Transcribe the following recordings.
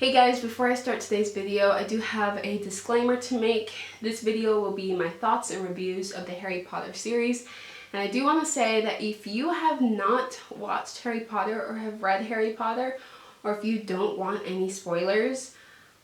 Hey guys, before I start today's video, I do have a disclaimer to make. This video will be my thoughts and reviews of the Harry Potter series. And I do want to say that if you have not watched Harry Potter or have read Harry Potter, or if you don't want any spoilers,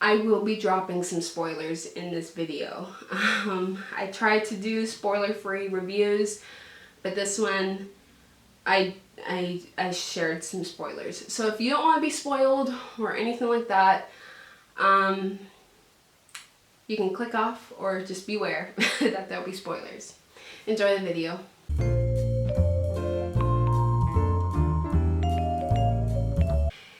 I will be dropping some spoilers in this video. I tried to do spoiler-free reviews, but this one I shared some spoilers. So if you don't want to be spoiled or anything like that, you can click off or just beware that there'll be spoilers. Enjoy the video.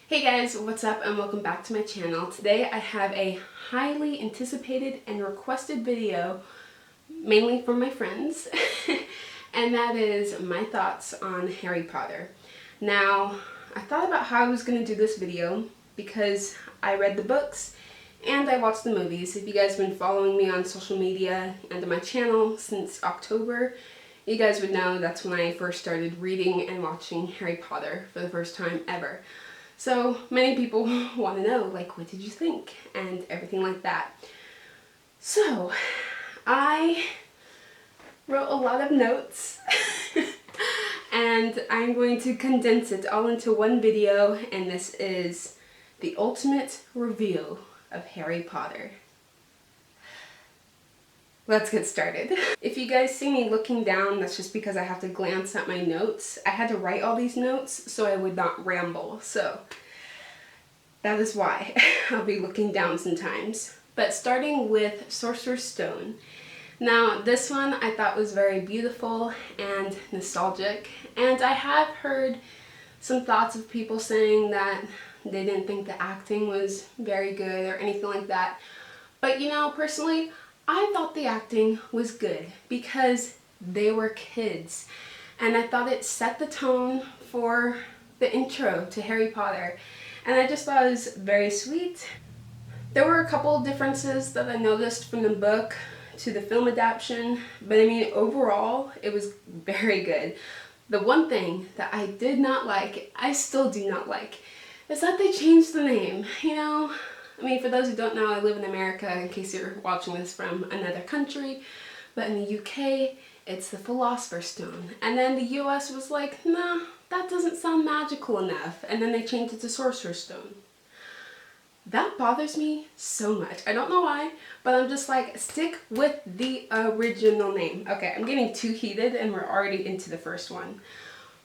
Hey guys, what's up and welcome back to my channel. Today I have a highly anticipated and requested video, mainly from my friends. And that is my thoughts on Harry Potter. Now, I thought about how I was going to do this video because I read the books and I watched the movies. If you guys have been following me on social media and on my channel since October, you guys would know that's when I first started reading and watching Harry Potter for the first time ever. So many people want to know, like, what did you think and everything like that. So, I wrote a lot of notes and I'm going to condense it all into one video, and this is the ultimate review of Harry Potter. Let's get started. If you guys see me looking down, that's just because I have to glance at my notes. I had to write all these notes so I would not ramble, so that is why I'll be looking down sometimes. But starting with Sorcerer's Stone. Now, this one I thought was very beautiful and nostalgic, and I have heard some thoughts of people saying that they didn't think the acting was very good or anything like that. But you know, personally, I thought the acting was good because they were kids, and I thought it set the tone for the intro to Harry Potter, and I just thought it was very sweet. There were a couple of differences that I noticed from the book to the film adaptation, but I mean, overall it was very good. The one thing that I did not like, I still do not like, is that they changed the name. You know, I mean, for those who don't know, I live in America, in case you're watching this from another country, but in the UK it's the Philosopher's Stone, and then the US was like, nah, that doesn't sound magical enough, and then they changed it to Sorcerer's Stone. That bothers me so much. I don't know why, but I'm just like, stick with the original name. Okay, I'm getting too heated and we're already into the first one.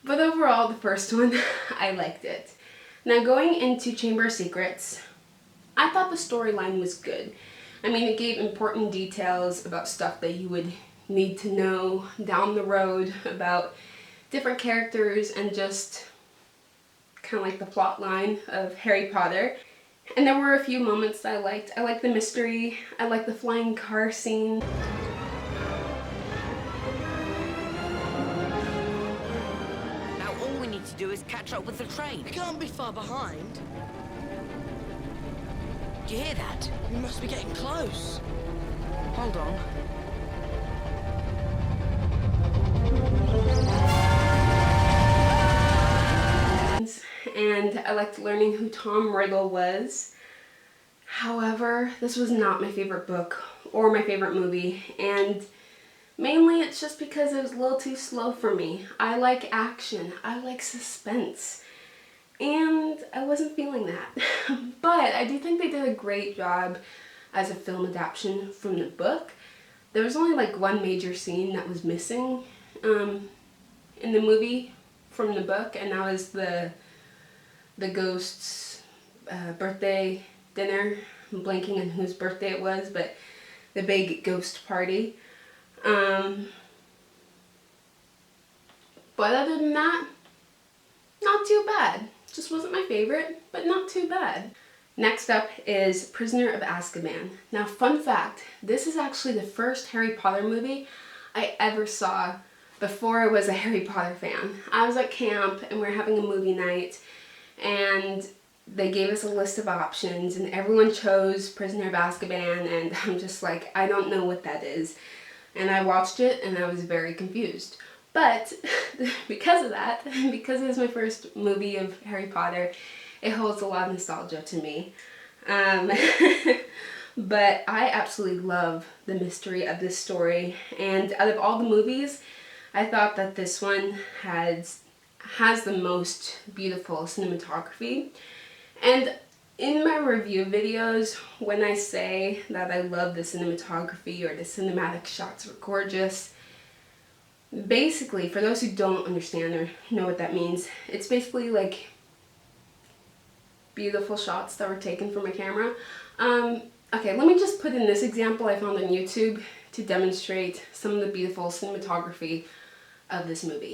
But overall, the first one, I liked it. Now, going into Chamber of Secrets, I thought the storyline was good. I mean, it gave important details about stuff that you would need to know down the road about different characters and just kind of like the plot line of Harry Potter. And there were a few moments that I liked. I liked the mystery. I liked the flying car scene. Now all we need to do is catch up with the train. We can't be far behind. Do you hear that? We must be getting close. Hold on. And I liked learning who Tom Riddle was. However, this was not my favorite book or my favorite movie, and mainly it's just because it was a little too slow for me. I like action, I like suspense, and I wasn't feeling that. But I do think they did a great job as a film adaptation from the book. There was only like one major scene that was missing in the movie from the book, and that was the ghost's birthday dinner. I'm blanking on whose birthday it was, but the big ghost party. But other than that, not too bad. Just wasn't my favorite, but not too bad. Next up is Prisoner of Azkaban. Now, fun fact, this is actually the first Harry Potter movie I ever saw before I was a Harry Potter fan. I was at camp and we were having a movie night, and they gave us a list of options and everyone chose Prisoner of Azkaban, and I'm just like, I don't know what that is. And I watched it and I was very confused. But because of that, because it was my first movie of Harry Potter, it holds a lot of nostalgia to me. Um, but I absolutely love the mystery of this story, and out of all the movies, I thought that this one has the most beautiful cinematography. And in my review videos, when I say that I love the cinematography or the cinematic shots were gorgeous, basically, for those who don't understand or know what that means, it's basically like beautiful shots that were taken from a camera. Okay, let me just put in this example I found on YouTube to demonstrate some of the beautiful cinematography of this movie.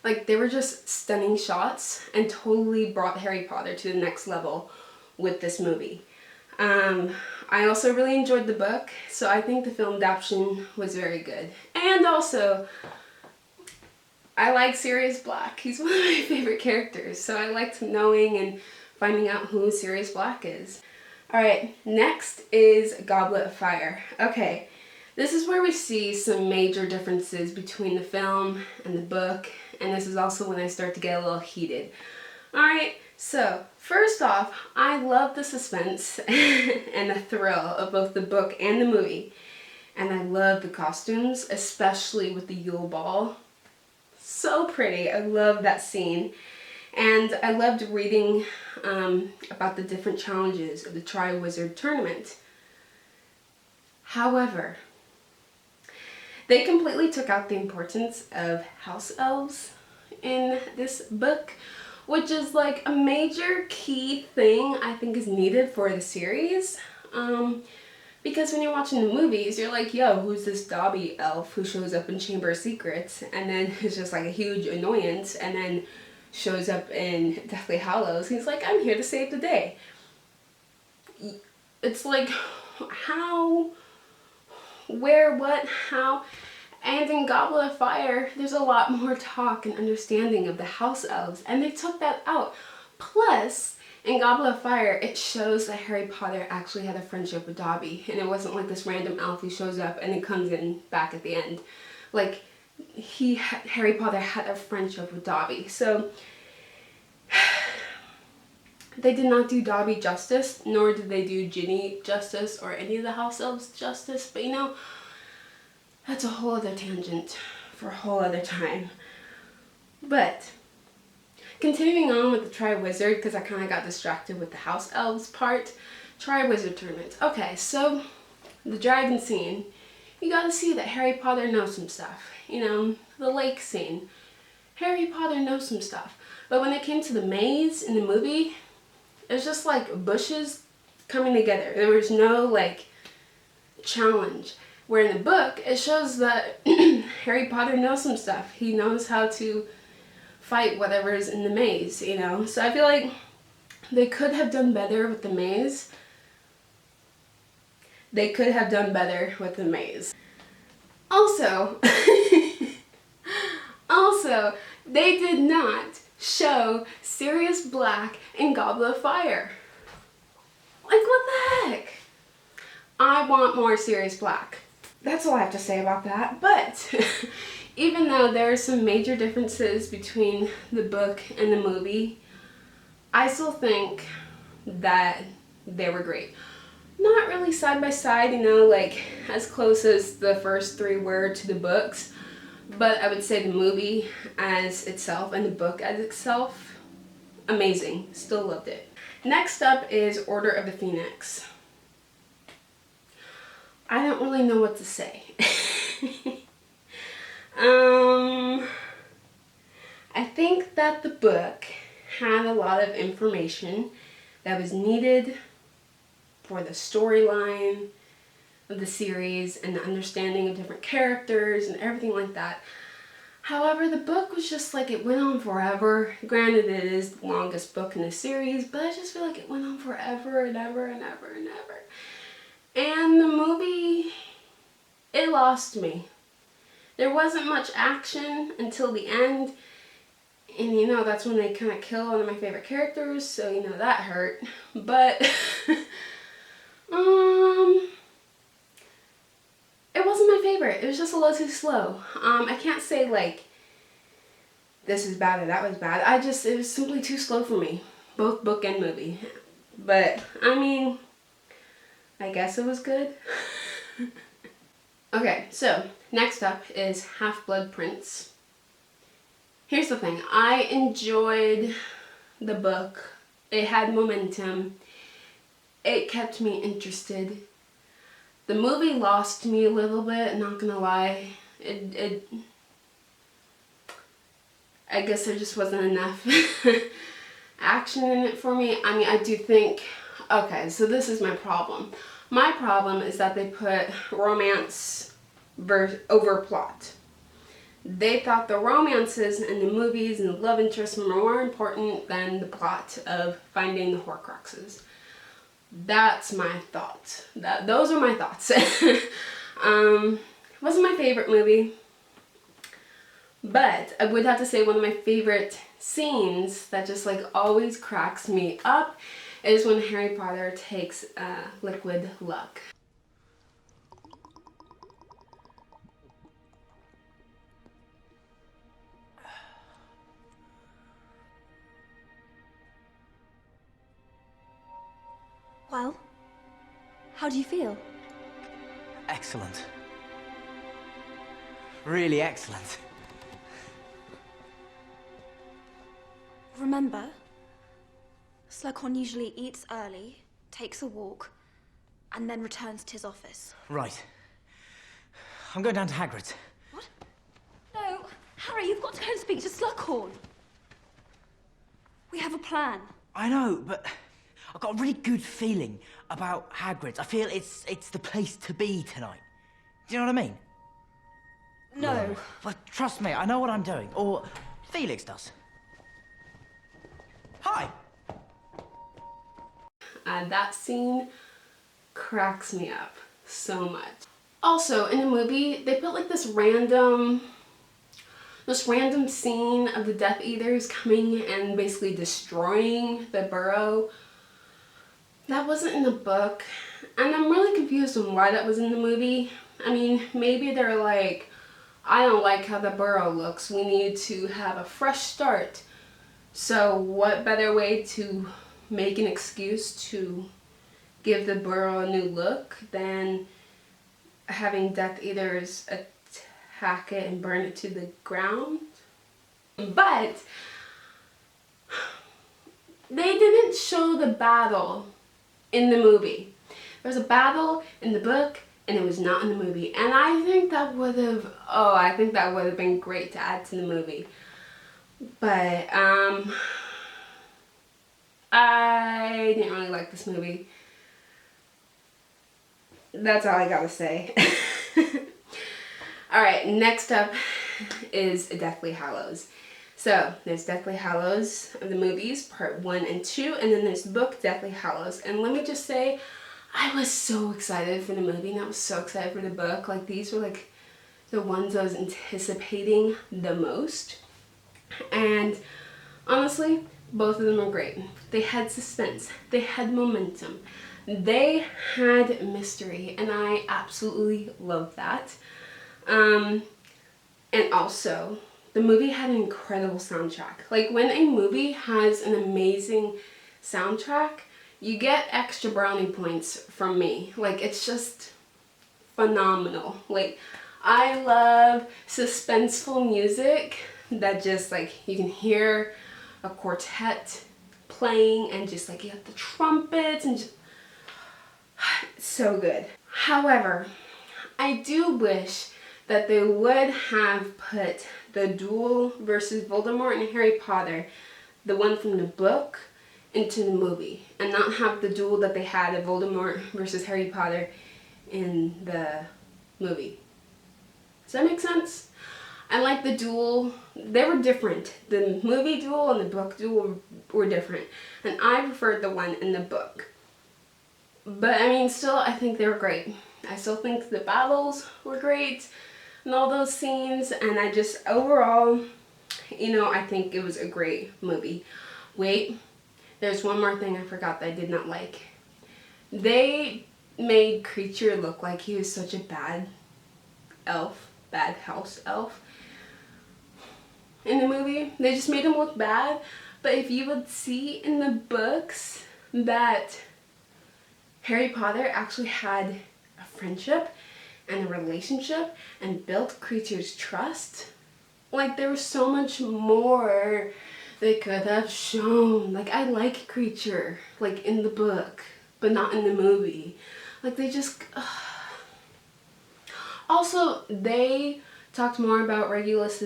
Like, they were just stunning shots and totally brought Harry Potter to the next level with this movie. I also really enjoyed the book, so I think the film adaptation was very good. And also, I like Sirius Black. He's one of my favorite characters, so I liked knowing and finding out who Sirius Black is. Alright, next is Goblet of Fire. Okay, this is where we see some major differences between the film and the book, and this is also when I start to get a little heated. Alright, so first off, I love the suspense and the thrill of both the book and the movie. And I love the costumes, especially with the Yule Ball. So pretty. I love that scene. And I loved reading about the different challenges of the Tri-Wizard tournament. However, they completely took out the importance of house elves in this book, which is like a major key thing I think is needed for the series. Because when you're watching the movies, you're like, yo, who's this Dobby elf who shows up in Chamber of Secrets? And then it's just like a huge annoyance, and then shows up in Deathly Hallows. He's like, I'm here to save the day. It's like, how, where, what, how? And in Goblet of Fire, there's a lot more talk and understanding of the house elves, and they took that out. Plus, in Goblet of Fire, it shows that Harry Potter actually had a friendship with Dobby, and it wasn't like this random elf who shows up and then comes in back at the end. Like, Harry Potter had a friendship with Dobby. So they did not do Dobby justice, nor did they do Ginny justice or any of the house elves justice. But you know, that's a whole other tangent for a whole other time. But continuing on with the Tri-Wizard, because I kind of got distracted with the house elves part. Tri-Wizard tournament. Okay, so the dragon scene. You gotta see that Harry Potter knows some stuff. You know, the lake scene. Harry Potter knows some stuff. But when it came to the maze in the movie, it was just like bushes coming together. There was no like challenge. Where in the book, it shows that Harry Potter knows some stuff. He knows how to fight whatever is in the maze, you know. So I feel like they could have done better with the maze. They could have done better with the maze. Also, they did not show Sirius Black in Goblet of Fire. Like, what the heck? I want more Sirius Black. That's all I have to say about that. But even though there are some major differences between the book and the movie, I still think that they were great. Not really side by side, you know, like as close as the first 3 were to the books, but I would say the movie as itself and the book as itself, amazing. Still loved it. Next up is Order of the Phoenix. I don't really know what to say. I think that the book had a lot of information that was needed for the storyline of the series and the understanding of different characters and everything like that. However, the book was just like, it went on forever. Granted, it is the longest book in the series, but I just feel like it went on forever and ever and ever and ever. And the movie, it lost me. There wasn't much action until the end. And you know, that's when they kind of kill one of my favorite characters, so you know, that hurt. But, it wasn't my favorite. It was just a little too slow. I can't say like, this is bad or that was bad. It was simply too slow for me. Both book and movie. But, I mean, I guess it was good. Okay, so next up is Half-Blood Prince. Here's the thing, I enjoyed the book. It had momentum. It kept me interested. The movie lost me a little bit, not gonna lie. I guess there just wasn't enough action in it for me. I mean, I do think, okay, so this is my problem. My problem is that they put romance over plot. They thought the romances in the movies and the love interests were more important than the plot of finding the Horcruxes. That's my thoughts. Those are my thoughts. Wasn't my favorite movie, but I would have to say one of my favorite scenes that just like always cracks me up is when Harry Potter takes liquid luck. Well, how do you feel? Excellent. Really excellent. Remember, Slughorn usually eats early, takes a walk, and then returns to his office. Right. I'm going down to Hagrid's. What? No, Harry, you've got to go and speak to Slughorn. We have a plan. I know, but I've got a really good feeling about Hagrid's. I feel it's the place to be tonight. Do you know what I mean? No. But trust me, I know what I'm doing. Or Felix does. Hi! That scene cracks me up so much. Also, in the movie, they put like this random scene of the Death Eaters coming and basically destroying the burrow. That wasn't in the book, and I'm really confused on why that was in the movie. I mean, maybe they're like, I don't like how the burrow looks. We need to have a fresh start. So what better way to make an excuse to give the burrow a new look than having Death Eaters attack it and burn it to the ground? But they didn't show the battle in the movie. There was a battle in the book and it was not in the movie. And I think that would have, been great to add to the movie. But I didn't really like this movie. That's all I gotta say. Alright, next up is Deathly Hallows. So, there's Deathly Hallows of the movies, part 1 and 2, and then there's the book, Deathly Hallows. And let me just say, I was so excited for the movie, and I was so excited for the book. Like, these were, like, the ones I was anticipating the most. And Honestly, both of them are great. They had suspense, they had momentum, they had mystery, and I absolutely love that. And also, the movie had an incredible soundtrack. Like, when a movie has an amazing soundtrack, you get extra brownie points from me. Like, it's just phenomenal. Like, I love suspenseful music that just, like, you can hear a quartet playing and just, like, you have the trumpets and just, it's so good. However, I do wish that they would have put the duel versus Voldemort and Harry Potter, the one from the book, into the movie, and not have the duel that they had of Voldemort versus Harry Potter in the movie. Does that make sense? I like the duel. They were different. The movie duel and the book duel were different, and I preferred the one in the book. But I mean, still, I think they were great. I still think the battles were great and all those scenes, and I just, overall, you know, I think it was a great movie. Wait, there's one more thing I forgot that I did not like. They made Creature look like he was such a bad elf, bad house elf in the movie. They just made him look bad, but if you would see in the books that Harry Potter actually had a friendship and a relationship and built Creature's trust, like, there was so much more they could have shown. Like, I like Creature, like, in the book, but not in the movie. Like, they just... Also, they talked more about Regulus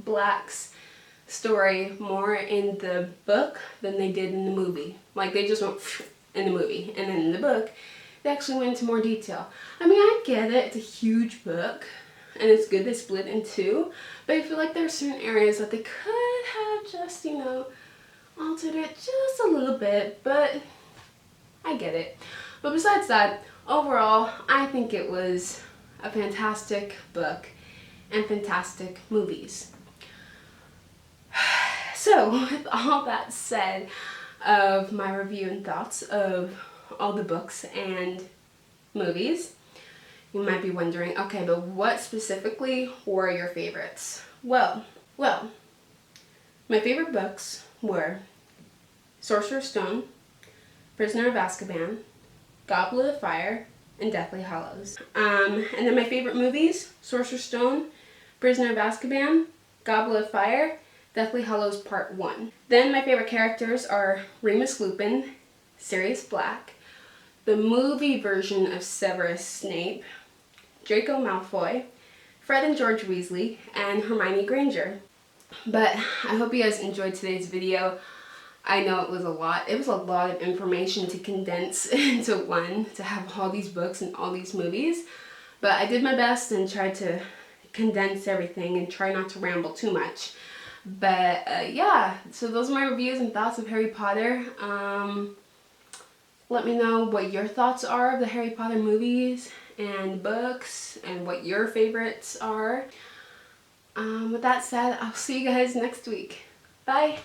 Black's story more in the book than they did in the movie. Like, they just went in the movie, and then in the book they actually went into more detail. I mean, I get it, it's a huge book and it's good they split in two, but I feel like there are certain areas that they could have just, you know, altered it just a little bit, but I get it. But besides that, overall, I think it was a fantastic book and fantastic movies. So, with all that said of my review and thoughts of all the books and movies, you might be wondering, okay, but what specifically were your favorites? Well, my favorite books were Sorcerer's Stone, Prisoner of Azkaban, Goblet of Fire, and Deathly Hallows. And then my favorite movies, Sorcerer's Stone, Prisoner of Azkaban, Goblet of Fire, Deathly Hallows Part 1. Then my favorite characters are Remus Lupin, Sirius Black, the movie version of Severus Snape, Draco Malfoy, Fred and George Weasley, and Hermione Granger. But I hope you guys enjoyed today's video. I know it was a lot. It was a lot of information to condense into one, to have all these books and all these movies. But I did my best and tried to condense everything and try not to ramble too much. But yeah, so those are my reviews and thoughts of Harry Potter. Let me know what your thoughts are of the Harry Potter movies and books and what your favorites are. With that said, I'll see you guys next week. Bye!